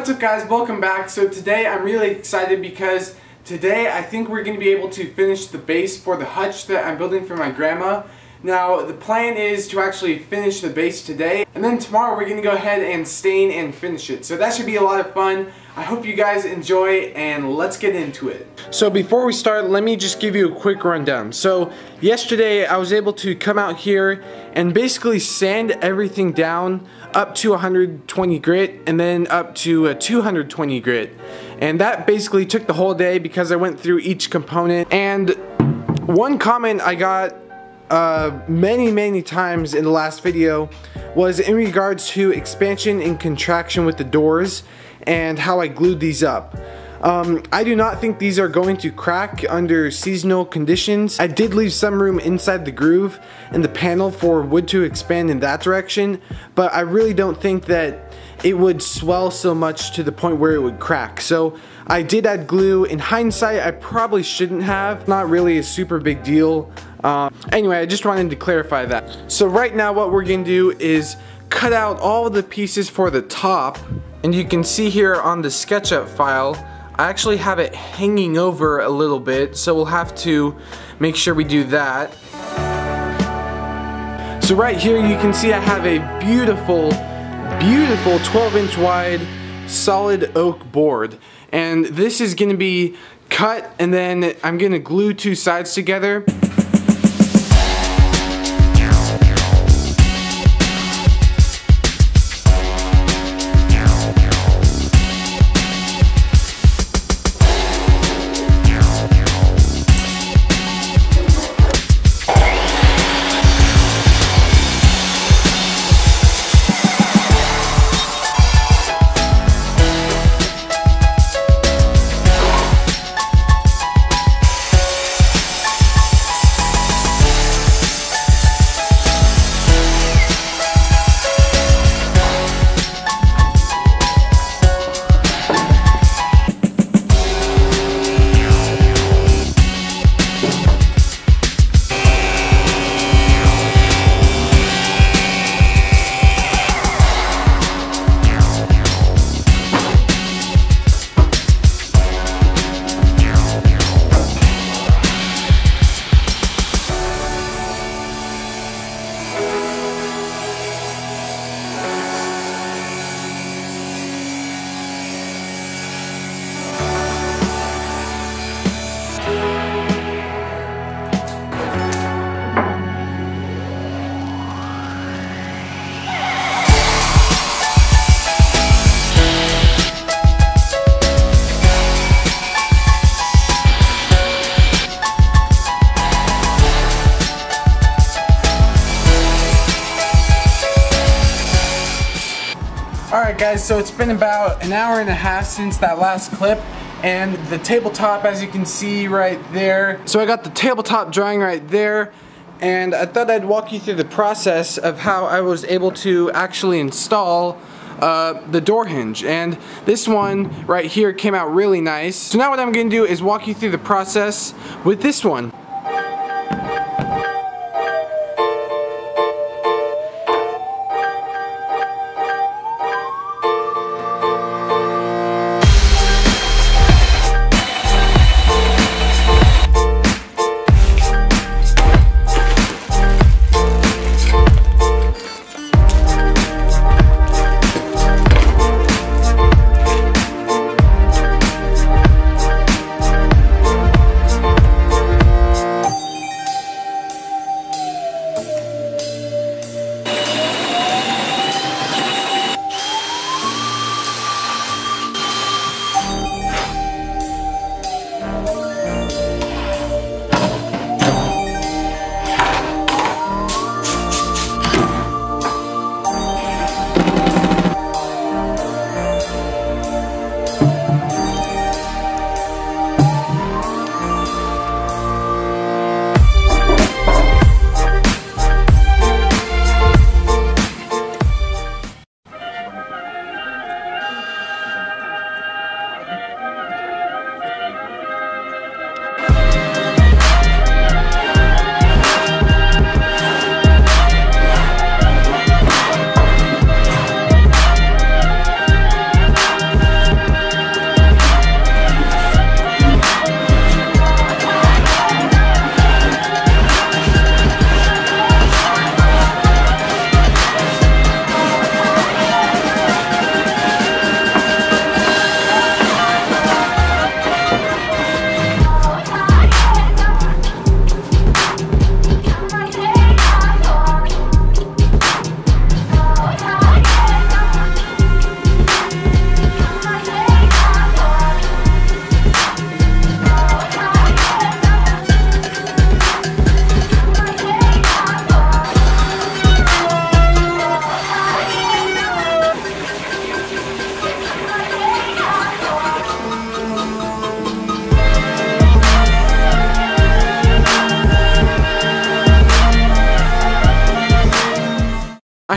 What's up guys, welcome back. So today I'm really excited because today I think we're going to be able to finish the base for the hutch that I'm building for my grandma. Now the plan is to actually finish the base today, and then tomorrow we're going to go ahead and stain and finish it. So that should be a lot of fun. I hope you guys enjoy, and let's get into it. So before we start, let me just give you a quick rundown. So yesterday I was able to come out here and basically sand everything down up to 120 grit and then up to 220 grit. And that basically took the whole day because I went through each component. And one comment I got many times in the last video was in regards to expansion and contraction with the doors and how I glued these up. I do not think these are going to crack under seasonal conditions. I did leave some room inside the groove in the panel for wood to expand in that direction, but I really don't think that it would swell so much to the point where it would crack. So I did add glue. In hindsight, I probably shouldn't have. Not really a super big deal. Anyway, I just wanted to clarify that. So right now what we're gonna do is cut out all of the pieces for the top, and you can see here on the SketchUp file I actually have it hanging over a little bit, so we'll have to make sure we do that. So right here you can see I have a beautiful 12-inch wide solid oak board, and this is going to be cut, and then I'm going to glue two sides together. Alright guys, so it's been about an hour and a half since that last clip, and the tabletop, as you can see right there. So I got the tabletop drying right there, and I thought I'd walk you through the process of how I was able to actually install the door hinge. And this one right here came out really nice. So now what I'm going to do is walk you through the process with this one.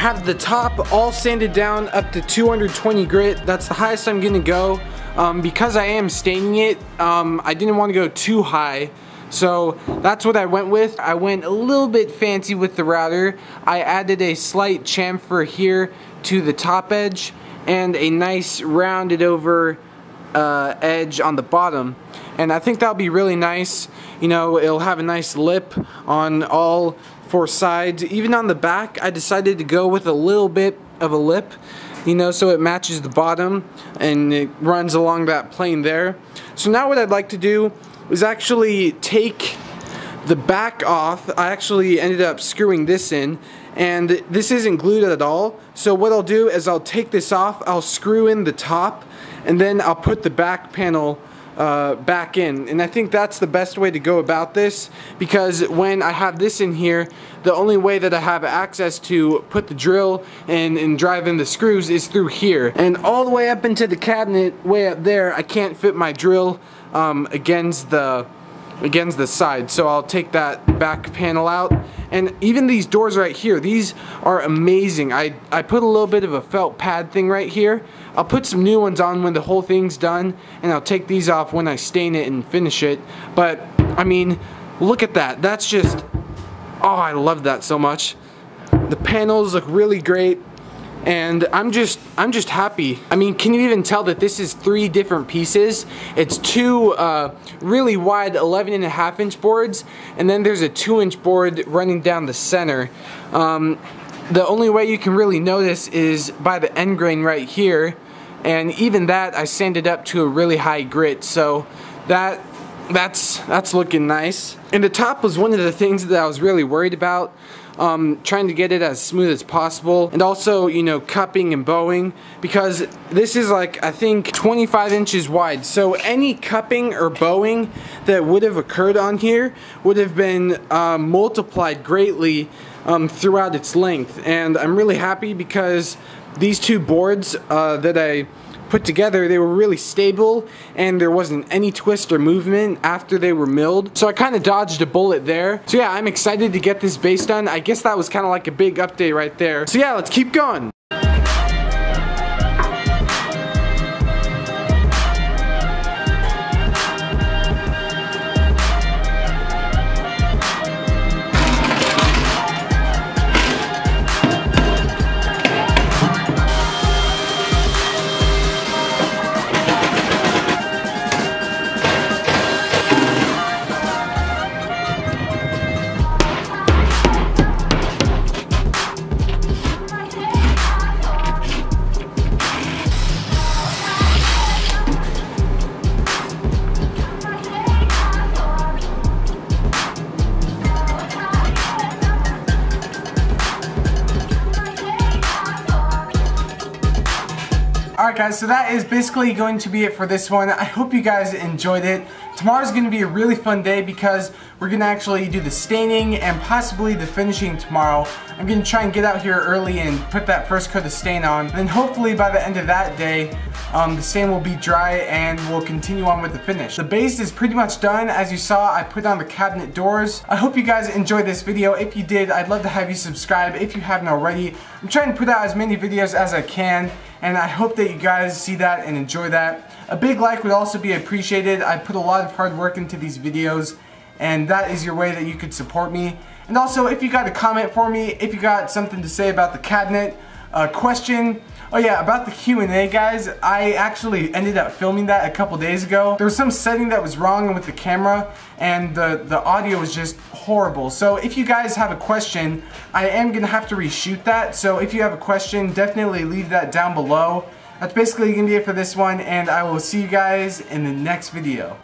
have the top all sanded down up to 220 grit. That's the highest I'm gonna go. Because I am staining it, I didn't want to go too high. So that's what I went with. I went a little bit fancy with the router. I added a slight chamfer here to the top edge and a nice rounded over edge on the bottom. And I think that'll be really nice. You know, it'll have a nice lip on all four sides. Even on the back, I decided to go with a little bit of a lip, you know, so it matches the bottom and it runs along that plane there. So now what I'd like to do is actually take the back off. I actually ended up screwing this in, and this isn't glued at all. So what I'll do is I'll take this off, I'll screw in the top, and then I'll put the back panel back in. And I think that's the best way to go about this, because when I have this in here, the only way that I have access to put the drill and drive in the screws is through here. And all the way up into the cabinet, way up there, I can't fit my drill against the side. So I'll take that back panel out. And even these doors right here, these are amazing. I put a little bit of a felt pad thing right here. I'll put some new ones on when the whole thing's done, and I'll take these off when I stain it and finish it. But I mean, look at that. That's just, oh, I love that so much. The panels look really great, and I'm just happy. I mean, can you even tell that this is 3 different pieces? It's 2 really wide 11.5 inch boards, and then there's a 2-inch board running down the center. The only way you can really notice is by the end grain right here, and even that I sanded up to a really high grit, so that's looking nice. And the top was one of the things that I was really worried about. Trying to get it as smooth as possible, and also, you know, cupping and bowing, because this is like, I think, 25 inches wide, so any cupping or bowing that would have occurred on here would have been multiplied greatly throughout its length. And I'm really happy because these 2 boards that I put together, they were really stable, and there wasn't any twist or movement after they were milled. So I kind of dodged a bullet there. So yeah, I'm excited to get this base done. I guess that was kind of like a big update right there. So yeah, let's keep going. Alright guys, so that is basically going to be it for this one. I hope you guys enjoyed it. Tomorrow's going to be a really fun day because we're going to actually do the staining and possibly the finishing tomorrow. I'm going to try and get out here early and put that first coat of stain on. And then hopefully by the end of that day, the stain will be dry and we'll continue on with the finish. The base is pretty much done. As you saw, I put on the cabinet doors. I hope you guys enjoyed this video. If you did, I'd love to have you subscribe if you haven't already. I'm trying to put out as many videos as I can, and I hope that you guys see that and enjoy that. A big like would also be appreciated. I put a lot of hard work into these videos, and that is your way that you could support me. And also, if you got a comment for me, if you got something to say about the cabinet, a question, oh yeah, about the Q&A guys, I actually ended up filming that a couple days ago. There was some setting that was wrong with the camera, and the audio was just horrible. So if you guys have a question, I am gonna have to reshoot that. So if you have a question, definitely leave that down below. That's basically gonna be it for this one, and I will see you guys in the next video.